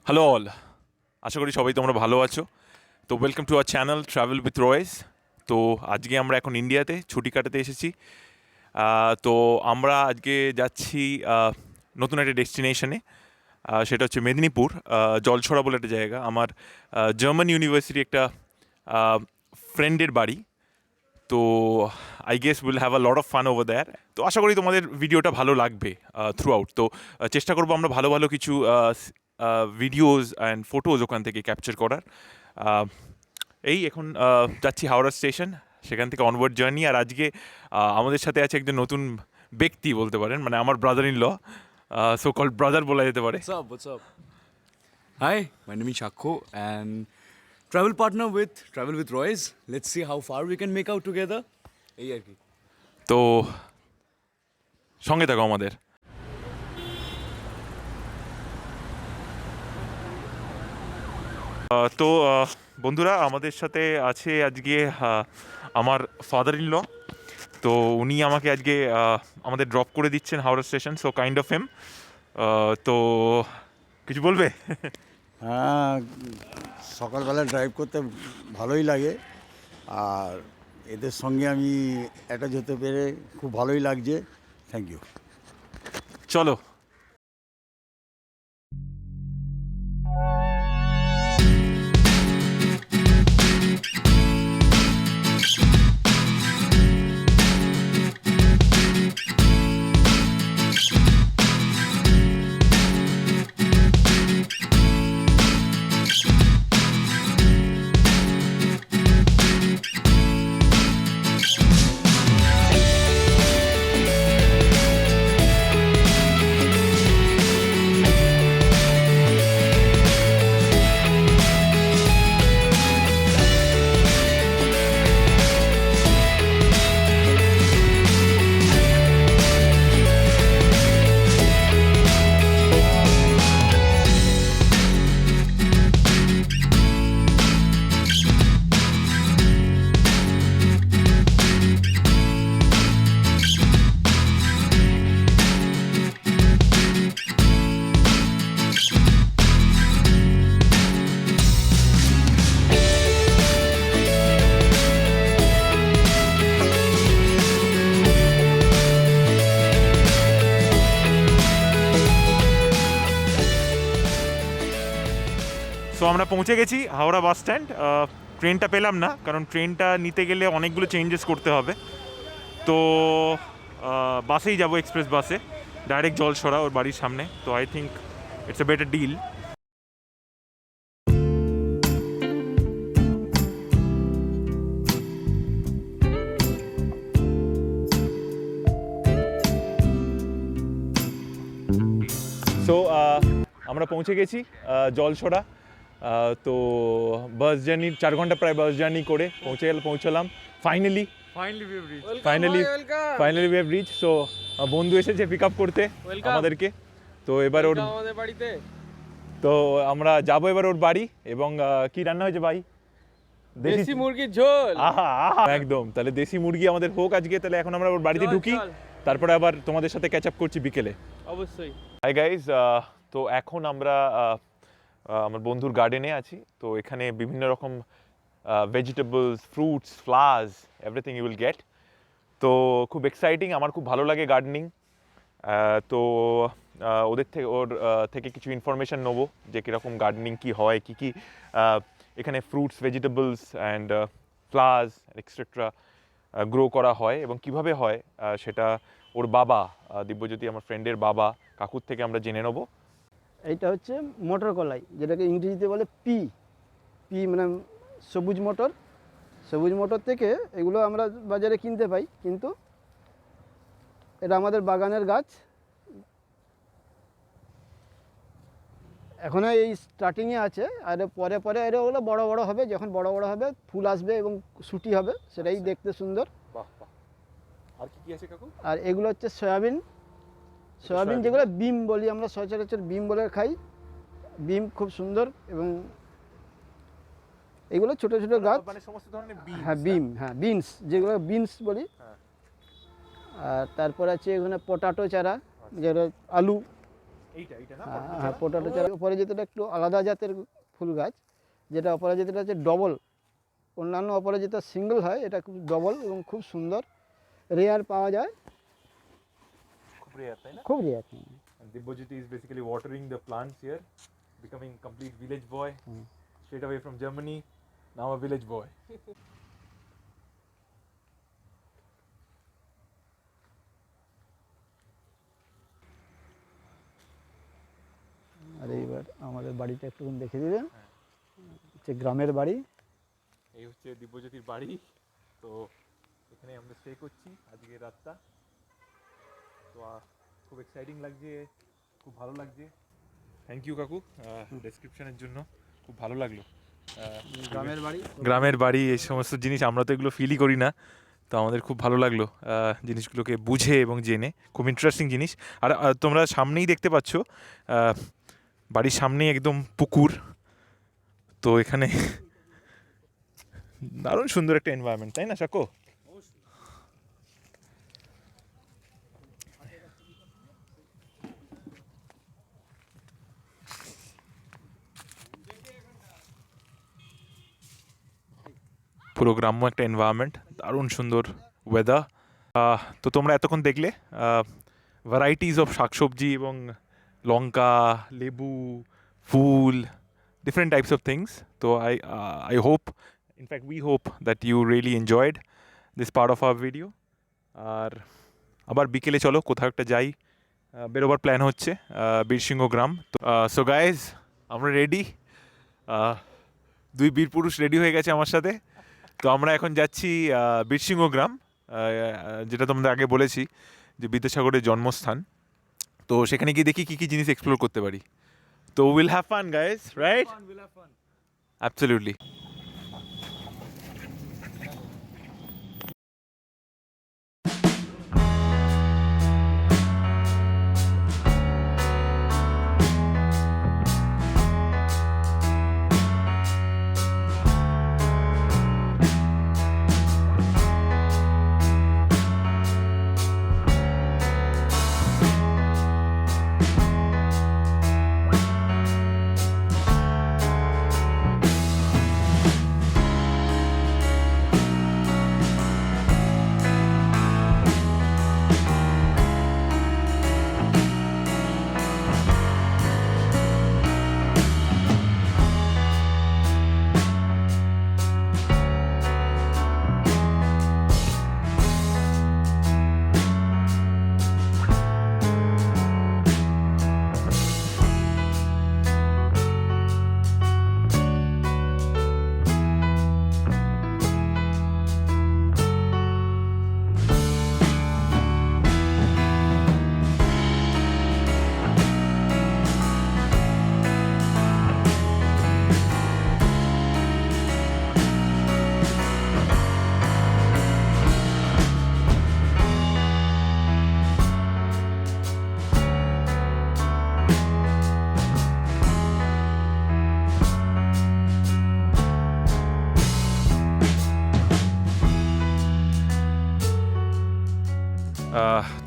Hello all, আশা করি সবাই তোমরা ভালো আছো। তো welcome to our channel travel with Roys. তো আজকে আমরা এখন ইন্ডিয়াতে ছুটি কাটাতে এসেছি। তো আমরা আজকে যাচ্ছি নতুন একটা ডেস্টিনেশনে, সেটা হচ্ছে মেদিনীপুর, জলছড়া বলে একটা জায়গা। আমার জার্মান ইউনিভার্সিটি একটা ফ্রেন্ডের বাড়ি। তো I guess will have a lot of fun over there. তো আশা করি তোমাদের ভিডিওটা ভালো লাগবে থ্রু আউট। তো চেষ্টা করবো আমরা ভালো ভালো কিছু ভিডিওস অ্যান্ড ফটোজ ওখান থেকে ক্যাপচার করার। আহ, এই এখন যাচ্ছি হাওড়া স্টেশন, সেখান থেকে অনওয়ার্ড জার্নি। আর আজকে আমাদের সাথে আছে একজন নতুন ব্যক্তি বলতে পারেন, মানে আমার brother in law, so called brother বলা যেতে পারে। What's up? What's up? Hi, my name is Shakko and travel partner with Travel with Royce. Let's see how far we can make out together. এই আর কি। তো সঙ্গে থাকো আমাদের। তো বন্ধুরা, আমাদের সাথে আছে আজকে আমার ফাদার ইন ল। তো উনি আমাকে আজকে আমাদের ড্রপ করে দিচ্ছেন Howrah station, so kind of him. তো কিছু বলবে? হ্যাঁ, সকালবেলা ড্রাইভ করতে ভালোই লাগে, আর এদের সঙ্গে আমি অ্যাটাচ হতে পেরে খুব ভালোই লাগছে। Thank you. চলো। সো আমরা পৌঁছে গেছি হাওড়া বাস স্ট্যান্ড। ট্রেনটা পেলাম না, কারণ ট্রেনটা নিতে গেলে অনেকগুলো চেঞ্জেস করতে হবে। তো বাসেই যাব, এক্সপ্রেস বাসে ডাইরেক্ট জলছড়া ওর বাড়ির সামনে। তো I think it's a better deal. So আমরা পৌঁছে গেছি জলছড়া। তো বাস জার্নি 4 ঘন্টা প্রায় বাস জার্নি করে পৌঁছালাম finally. Finally we have rich. So বন্ধু এসেছে পিক আপ করতে আমাদেরকে। তো এবার ওর বাড়িতে তো আমরা যাবো এবার ওর বাড়ি। এবং কি রান্না হয়েছে ভাই? দেশি মুরগির ঝোল। আহা আহা, একদম। তাহলে দেশি মুরগি আমাদের হোক আজকে। তাহলে এখন আমরা ওর বাড়িতে ঢুকি, তারপরে আবার তোমাদের সাথে ক্যাচ আপ করছি বিকেলে। অবশ্যই। হাই গাইজ, তো এখন আমরা আমার বন্ধুর গার্ডেনে আছি। তো এখানে বিভিন্ন রকম vegetables, fruits, flowers, everything you will get. তো খুব এক্সাইটিং, আমার খুব ভালো লাগে গার্ডেনিং। তো ওর থেকে কিছু ইনফরমেশন নেবো যে কীরকম গার্ডেনিং কী হয়, কী কী এখানে fruits, vegetables and flowers etcetera grow করা হয় এবং কিভাবে হয় সেটা ওর বাবা দিব্যজ্যোতি, আমার ফ্রেন্ডের বাবা, কাকুর থেকে আমরা জেনে নেবো। এইটা হচ্ছে মটর কলাই, যেটাকে ইংরেজিতে বলে পি। মানে সবুজ মটর। সবুজ মটর থেকে এগুলো আমরা বাজারে কিনতে পাই, কিন্তু এটা আমাদের বাগানের গাছ। এখনও এই স্টার্টিংয়ে আছে, আর পরে পরে ওগুলো বড় বড় হবে। যখন বড় বড় হবে, ফুল আসবে এবং শুটি হবে, সেটাই দেখতে সুন্দর। আর কি আছে কাকু? আর এগুলো হচ্ছে সয়াবিন। সয়াবিন যেগুলো বিম বলি আমরা, সচরাচর বিম বলে খাই। বিম খুব সুন্দর। এবং এগুলো ছোট ছোট গাছ, মানে সমস্ত ধরনের বিনস। হ্যাঁ বিম, হ্যাঁ বিনস, যেগুলো বিনস বলি। আর তারপর আছে এখানে পটাটো চারা, যেগুলো আলু। এইটা না হ্যাঁ পটাটো চারা অপরাজিতাটা একটু আলাদা জাতের ফুল গাছ, যেটা অপরাজিতাটা হচ্ছে ডবল। অন্যান্য অপরাজিতা সিঙ্গেল হয়, এটা খুব ডবল এবং খুব সুন্দর, রেয়ার পাওয়া যায়, খুব রেয়ার তাই না? খুব rare. And Dibbojiti is basically watering the plants here, becoming complete village boy, straight away from Germany, now a village boy. আর এইবার আমাদের বাড়িটা একটু দেখে দিবেন, হচ্ছে গ্রামের বাড়ি। এই হচ্ছে দিব্যজ্যোতির বাড়ি। তো এখানে আমরা স্টে করছি আজকে রাতটা। তো খুব এক্সাইটিং লাগছে, খুব ভালো লাগছে। থ্যাংক ইউ কাকু ডেসক্রিপশনের জন্য, খুব ভালো লাগলো। গ্রামের বাড়ি, গ্রামের বাড়ি এই সমস্ত জিনিস আমরা তো এগুলো ফিলই করি না, তো আমাদের খুব ভালো লাগলো জিনিসগুলোকে বুঝে এবং জেনে। খুব ইন্টারেস্টিং জিনিস। আর তোমরা সামনেই দেখতে পাচ্ছ, বাড়ির সামনেই একদম পুকুর। তো এখানে দারুণ সুন্দর একটা এনভায়রনমেন্ট, তাই না সাকো? পুরো গ্রাম্য একটা এনভায়রনমেন্ট, দারুণ সুন্দর ওয়েদার। তো তোমরা এতক্ষণ দেখলে ভ্যারাইটিস অফ শাকসবজি এবং লঙ্কা, লেবু, ফুল, different types of things. So I hope, in fact we hope that you really enjoyed this part of our video. আর আবার বিকেলে চলো কোথাও একটা যাই, বেরোবার প্ল্যান হচ্ছে বীরসিংহ গ্রাম। তো সো গাইজ আমরা রেডি, দুই বীর পুরুষ রেডি হয়ে গেছে আমার সাথে। তো আমরা এখন যাচ্ছি বীরসিংহ গ্রাম, যেটা তোমাদের আগে বলেছি যে বিদ্যাসাগরের জন্মস্থান। তো সেখানে গিয়ে দেখি কী কী জিনিস এক্সপ্লোর করতে পারি। তো will have fun guys, right? Absolutely.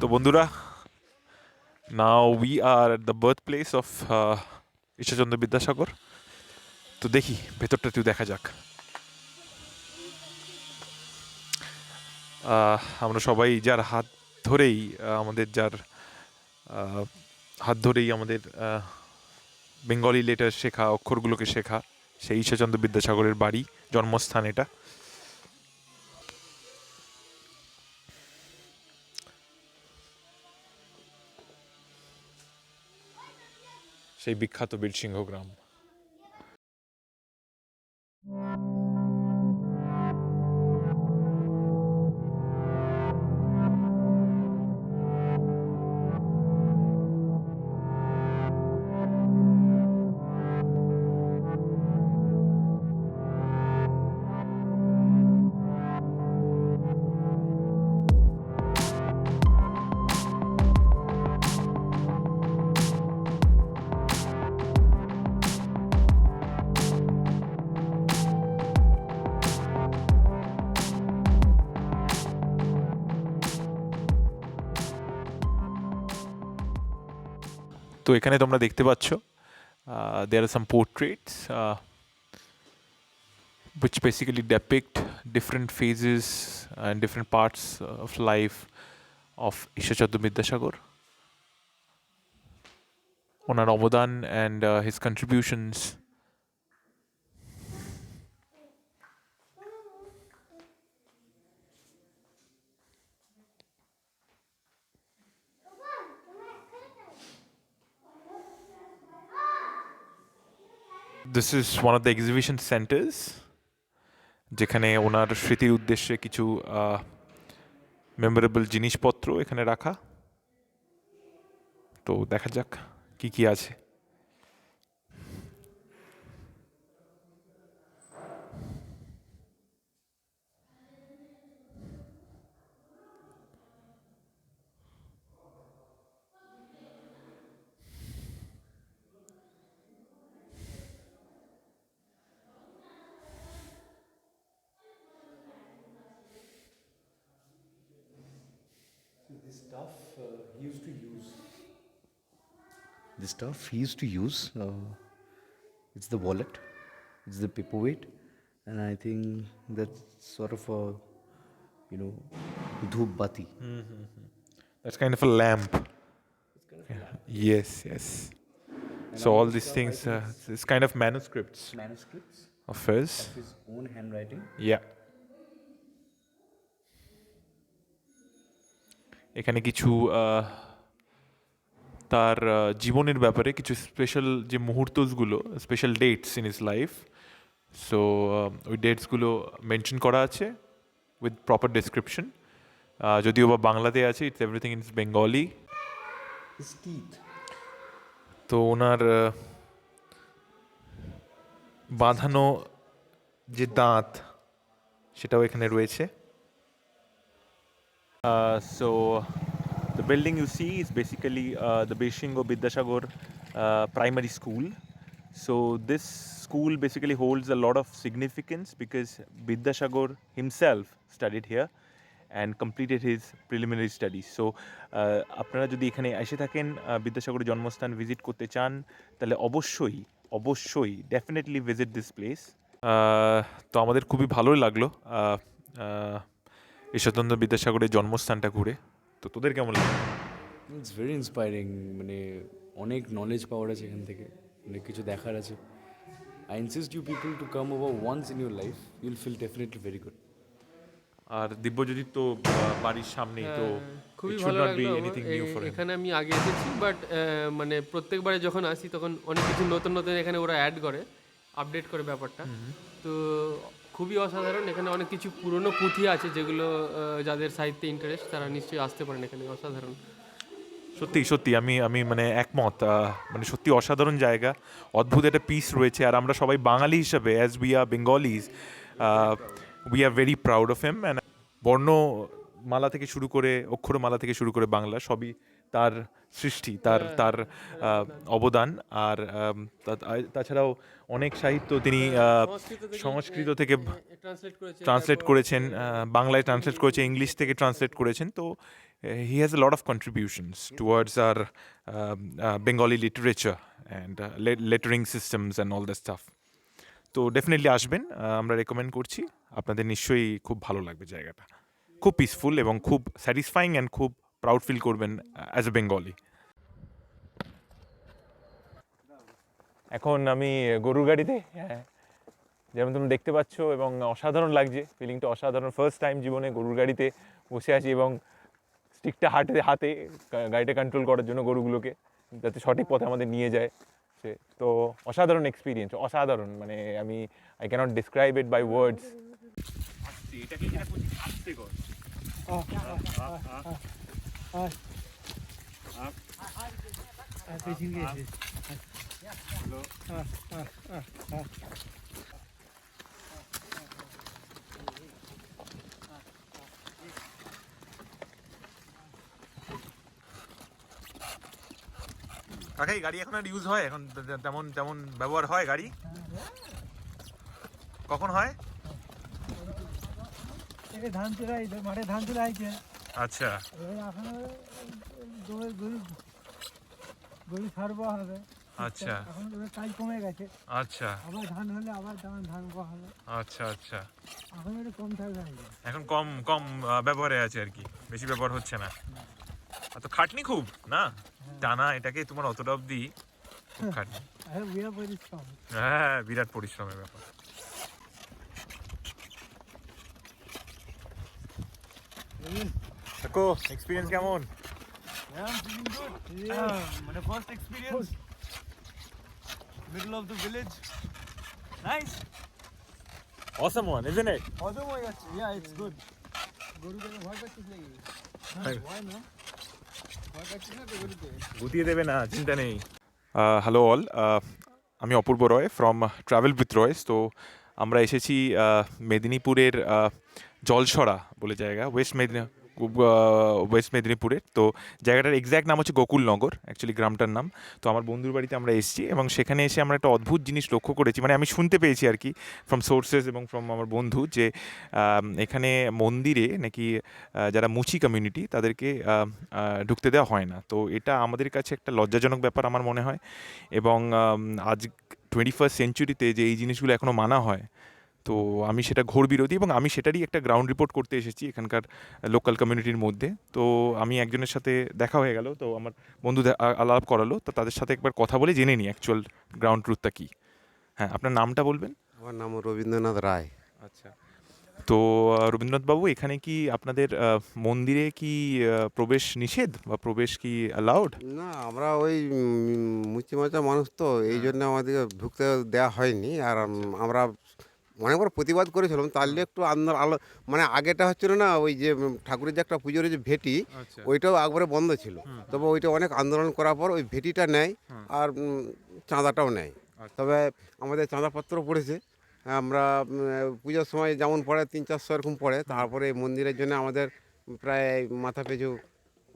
তো বন্ধুরা, now we are at the birth place of Ishwarchandra Vidyasagar. তো দেখি ভেতরটা একটু দেখা যাক। আমরা সবাই যার হাত ধরেই আমাদের বেঙ্গলি লেটার শেখা, অক্ষরগুলোকে শেখা, সেই ঈশ্বরচন্দ্র বিদ্যাসাগরের বাড়ি, জন্মস্থান এটা। সেই বিখ্যাত বীরসিংহ গ্রাম। তো এখানে তোমরা দেখতে পাচ্ছ there are some portraits which basically depict different phases and different parts of life of Ishwarchandra Vidyasagar, ওনার অবদান and his contributions. This is one of the exhibition centers যেখানে ওনার স্মৃতির উদ্দেশ্যে কিছু মেমোরেবল জিনিসপত্র এখানে রাখা। তো দেখা যাক কি কি আছে। This stuff he used to use. This stuff he used to use. It's the wallet. It's the paperweight, and I think that's sort of a, you know, dhoop bati. That's kind of a lamp. Yes, yes. So all these things, it's kind of manuscripts Manuscripts of his. of his own handwriting. Yeah. এখানে কিছু তার জীবনের ব্যাপারে কিছু special যে মুহূর্তগুলো, special dates in is life, so ওই ডেটসগুলো mention করা আছে উইথ প্রপার ডেসক্রিপশন। যদিও বা বাংলাতে আছে, it's everything in Bengali. His teeth. তো ওনার বাঁধানো যে দাঁত সেটাও এখানে রয়েছে। So the building you see is basically the Beshingo Vidyasagar Primary School. So this school basically holds a lot of significance because Vidyasagar himself studied here and completed his preliminary studies. So আপনারা যদি এখানে এসে থাকেন, বিদ্যাসাগরের জন্মস্থান visit করতে চান, তাহলে অবশ্যই ডেফিনেটলি ভিজিট দিস প্লেস। তো আমাদের খুবই ভালোই লাগলো ঈশ্বরচন্দ্র বিদ্যাসাগরের জন্মস্থানটা ঘুরে। তো তোদের কেমন লাগে? It's very inspiring. মানে অনেক নলেজ পাওয়ার আছে এখান থেকে, অনেক কিছু দেখার আছে। I insist you people to come over once in your life. You'll feel definitely very good. আর দিব্যজ্যোতির তো বাড়ির সামনেই, তো খুবই it should ভালো not be লাগলো anything আমার। new for him. এখানে আমি আগে এসেছি, বাট মানে প্রত্যেকবারে যখন আসি তখন অনেক কিছু নতুন নতুন এখানে ওরা অ্যাড করে, আপডেট করে ব্যাপারটা। তো খুবই অসাধারণ। এখানে অনেক কিছু পুরনো পুঁথি আছে যেগুলো যাদের সাহিত্যে ইন্টারেস্ট তারা নিশ্চয়ই আসতে পারেন এখানে। অসাধারণ। সত্যি আমি মানে একমত। মানে সত্যি অসাধারণ জায়গা, অদ্ভুত একটা পিস রয়েছে। আর আমরা সবাই বাঙালি হিসাবে, as we are Bengalis, we are very proud of him. And বর্ণমালা থেকে শুরু করে, অক্ষরমালা থেকে শুরু করে বাংলা সবই তার সৃষ্টি, তার অবদান। আর তাছাড়াও অনেক সাহিত্য তিনি সংস্কৃত থেকে ট্রান্সলেট করেছেন, বাংলায় ট্রান্সলেট করেছেন, ইংলিশ থেকে ট্রান্সলেট করেছেন। তো he has a lot of contributions towards our Bengali literature and lettering systems and all that stuff. তো ডেফিনেটলি আসবেন, আমরা রেকমেন্ড করছি। আপনাদের নিশ্চয়ই খুব ভালো লাগবে জায়গাটা, খুব পিসফুল এবং খুব স্যাটিসফাইং অ্যান্ড খুব প্রাউড ফিল করবেন অ্যাজ এ বেঙ্গলি। এখন আমি গরুর গাড়িতে, যেমন তুমি দেখতে পাচ্ছ, এবং অসাধারণ লাগছে, ফিলিংটা অসাধারণ। ফার্স্ট টাইম জীবনে গরুর গাড়িতে বসে আছি এবং স্টিকটা হাতে গাড়িটা কন্ট্রোল করার জন্য গরুগুলোকে, যাতে সঠিক পথে আমাদের নিয়ে যায় সে। তো অসাধারণ এক্সপিরিয়েন্স, অসাধারণ। মানে I can't describe it by words. কাকাই গাড়ি এখন আর ইউজ হয়? এখন তেমন ব্যবহার হয় গাড়ি? কখন হয়? ধান চড়াই মাঠে ধান চড়াইছে। আচ্ছা, গরু সার বোয়া হবে। আচ্ছা এখন এবার কাজ কমে গেছে, আচ্ছা আবার ধান হলে আবার ধান বোয়া হবে। আচ্ছা আচ্ছা এখন একটু কম থাকবে আগে। এখন কম কম ব্যবহারে আছে আর কি, বেশি ব্যবহার হচ্ছে না। আর তো খাটনি খুব না, টানা এটাকে তোমার অতটা অব্দি খুব খাটনি। আরে বিয়া পরিশ্রম। হ্যাঁ বিরাট পরিশ্রমের ব্যাপার। দেখো এক্সপিরিয়েন্স কেমন? মানে first experience middle of the village, nice, Awesome one, isn't it? অদম হয়ে যাচ্ছে। Yeah it's good. গরুটাকে ভয় পাচ্ছিস নাকি? ভয় না, ভয় পাচ্ছিস না তো গরুতে? গুটিয়ে দেবে না, চিন্তা নেই। হ্যালো অল, আমি Apurba Roy from travel with Roys. তো আমরা এসেছি মেদিনীপুরের জলসরা বলে জায়গা, ওয়েস্ট মেদিনীপুরের। তো জায়গাটার এক্স্যাক্ট নাম হচ্ছে গোকুলনগর, অ্যাকচুয়ালি গ্রামটার নাম। তো আমার বন্ধুর বাড়িতে আমরা এসেছি এবং সেখানে এসে আমরা একটা অদ্ভুত জিনিস লক্ষ্য করেছি, মানে আমি শুনতে পেয়েছি আর কি ফ্রম সোর্সেস এবং ফ্রম আমার বন্ধু, যে এখানে মন্দিরে নাকি যারা মুচি কমিউনিটি তাদেরকে ঢুকতে দেওয়া হয় না। তো এটা আমাদের কাছে একটা লজ্জাজনক ব্যাপার আমার মনে হয়। এবং আজ 21st সেঞ্চুরিতে যে এই জিনিসগুলো এখনও মানা হয়, তো আমি সেটা ঘোর বিরোধী এবং আমি সেটারই একটা গ্রাউন্ড রিপোর্ট করতে এসেছি এখানকার লোকাল কমিউনিটির মধ্যে। তো আমি একজনের সাথে দেখা হয়ে গেল, তো আমার বন্ধু আলাপ করালো, তো তাদের সাথে একবার কথা বলে জেনে নিই অ্যাকচুয়াল গ্রাউন্ড ট্রুথটা কী। হ্যাঁ, আপনার নামটা বলবেন? আমার নাম রবীন্দ্রনাথ রায়। আচ্ছা, তো রবীন্দ্রনাথবাবু, এখানে কি আপনাদের মন্দিরে কি প্রবেশ নিষেধ বা প্রবেশ কি অ্যালাউড? না, আমরা ওই মুচি মাচা মানুষ, তো এই জন্য আমাদেরকে ঢুকতে দেওয়া হয়নি। আর আমরা অনেকবার প্রতিবাদ করেছিলাম, তাহলে একটু মানে আগেটা হচ্ছিল না, ওই যে ঠাকুরের যে একটা পুজোর যে ভেটি, ওইটাও একবারে বন্ধ ছিল। তবে ওইটা অনেক আন্দোলন করার পর ওই ভেটিটা নেয় আর চাঁদাটাও নেয়। তবে আমাদের চাঁদাপত্র পড়েছে, আমরা পুজোর সময় যেমন পড়ে 300-400 এরকম পড়ে। তারপরে এই মন্দিরের জন্য আমাদের প্রায় মাথা পিছু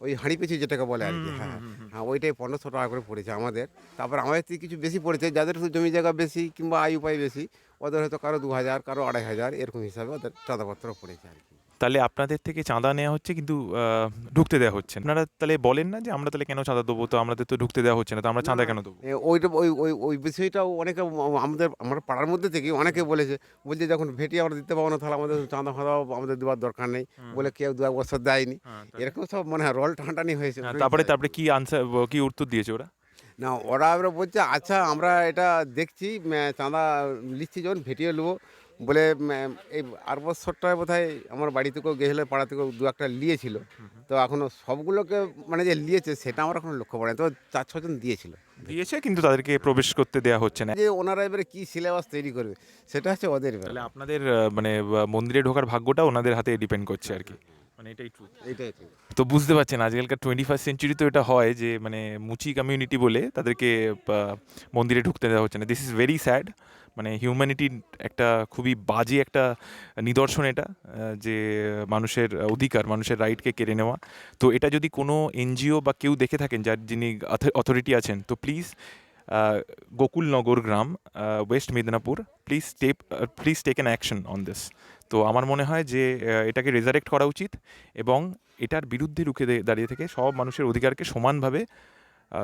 ওই হাঁড়ি পিছু যেটাকে বলে আর কি, হ্যাঁ হ্যাঁ, ওইটাই 1500 টাকা করে পড়েছে আমাদের। তারপর আমাদের থেকে কিছু বেশি পড়েছে, যাদের একটু জমি জায়গা বেশি কিংবা আয় উপায় বেশি, ওদের হয়তো কারো 2000, কারো 2500 এরকম হিসাবে ওদের চাঁদাপত্র পড়েছে আর কি। তাহলে আপনাদের থেকে চাঁদা নেওয়া হচ্ছে কিন্তু ঢুকতে দেওয়া হচ্ছে না। আপনারা তাহলে বলেন না যে আমরা তাহলে কেন চাঁদা দেবো, তো আমাদের তো ঢুকতে দেওয়া হচ্ছে না, তো আমরা চাঁদা কেন দেবো? ওইটা ওই ওই ওই বিষয়টাও অনেকে আমার পাড়ার মধ্যে থেকে অনেকে বলছে যখন ভেটি আমরা দিতে পারবো না, তাহলে আমাদের চাঁদা ফাঁদাও আমাদের দেওয়ার দরকার নেই বলে কেউ 2 বছর দেয়নি। এরকম সব মানে রল টানাটানি হয়েছে। তারপরে কি আনসার, কি উত্তর দিয়েছে ওরা? না, ওরা বলছে আচ্ছা আমরা এটা দেখছি, চাঁদা লিখছি যখন ভেটিয়ে নেবো বলে। এই 8 বছরটায় বোধহয় আমার বাড়ি থেকেও গেছিলো, পাড়া থেকেও 2-1টা নিয়েছিল। তো এখনও সবগুলোকে মানে যে নিয়েছে সেটা আমার এখনো লক্ষ্য পড়ে, তো 4-6 জন দিয়েছে, কিন্তু তাদেরকে প্রবেশ করতে দেওয়া হচ্ছে না। যে ওনারা এবারে কী সিলেবাস তৈরি করবে সেটা হচ্ছে ওদের ব্যাপার। তাহলে আপনাদের মানে মন্দিরে ঢোকার ভাগ্যটা ওনাদের হাতে ডিপেন্ড করছে আর কি, মানে এটাই ট্রুথ। এইটাই ঠিক। তো বুঝতে পারছেন আজকালকার 21st সেঞ্চুরি তো এটা হয় যে মানে মুচি কমিউনিটি বলে তাদেরকে মন্দিরে ঢুকতে দেওয়া হচ্ছে না। দিস ইজ ভেরি স্যাড, মানে হিউম্যানিটির একটা খুবই বাজে একটা নিদর্শন এটা, যে মানুষের অধিকার, মানুষের রাইটকে কেড়ে নেওয়া। তো এটা যদি কোনো এনজিও বা কেউ দেখে থাকেন, যার যিনি অথরিটি আছেন, তো প্লিজ গোকুলনগর গ্রাম, west Medinipur, please take an action on this. তো আমার মনে হয় যে এটাকে রেজারেক্ট করা উচিত এবং এটার বিরুদ্ধে রুখে দাঁড়িয়ে থেকে সব মানুষের অধিকারকে সমানভাবে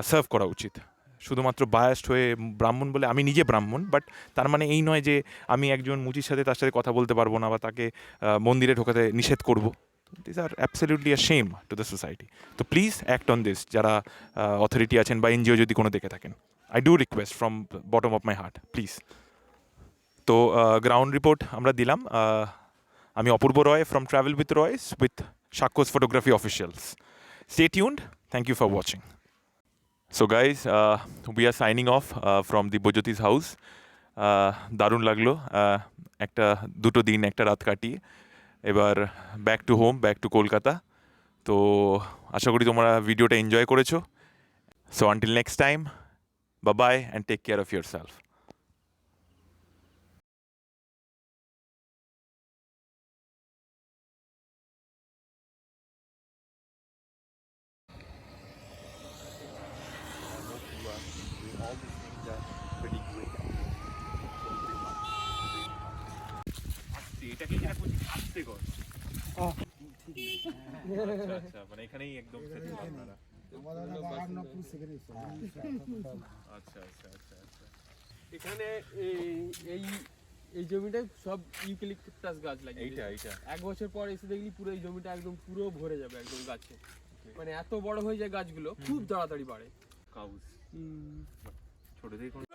সার্ভ করা উচিত। শুধুমাত্র বায়াসড হয়ে ব্রাহ্মণ বলে, আমি নিজে ব্রাহ্মণ, বাট তার মানে এই নয় যে আমি একজন মুচির সাথে তার সাথে কথা বলতে পারবো না বা তাকে মন্দিরে ঢোকাতে নিষেধ করবো। This are absolutely a shame to the society. তো প্লিজ অ্যাক্ট অন দিস, যারা অথরিটি আছেন বা এনজিও যদি কোনো দেখে থাকেন। I do request from bottom of my heart, please. তো গ্রাউন্ড রিপোর্ট আমরা দিলাম। আমি Apurba Roy from travel with Roys with Shakkos Photography Officials. Stay tuned. Thank you for watching. So guys, we are signing off from the Bojyoti's house. দারুণ লাগলো একটা দুটো দিন একটা রাত কাটিয়ে, এবার back to home, back to Kolkata. তো আশা করি তোমরা ভিডিওটা এনজয় করেছো। So until next time, bye bye and take care of yourself. এটাকে যেটা করছি আস্তে কর। আচ্ছা, মানে এখানেই একদম সেট আপনারা। পুরনো বাসিন্দা। আচ্ছা আচ্ছা আচ্ছা আচ্ছা এখানে এই এই জমিটায় সব ইউক্যালিপটাস গাছ লাগে। এইটা এইটা 1 বছর পর এসে দেখলি পুরো এই জমিটা একদম পুরো ভরে যাবে একদম গাছে, মানে এত বড় হয়ে যায় গাছগুলো, খুব তাড়াতাড়ি বাড়ে। কাউস ছোট থেকে কোনো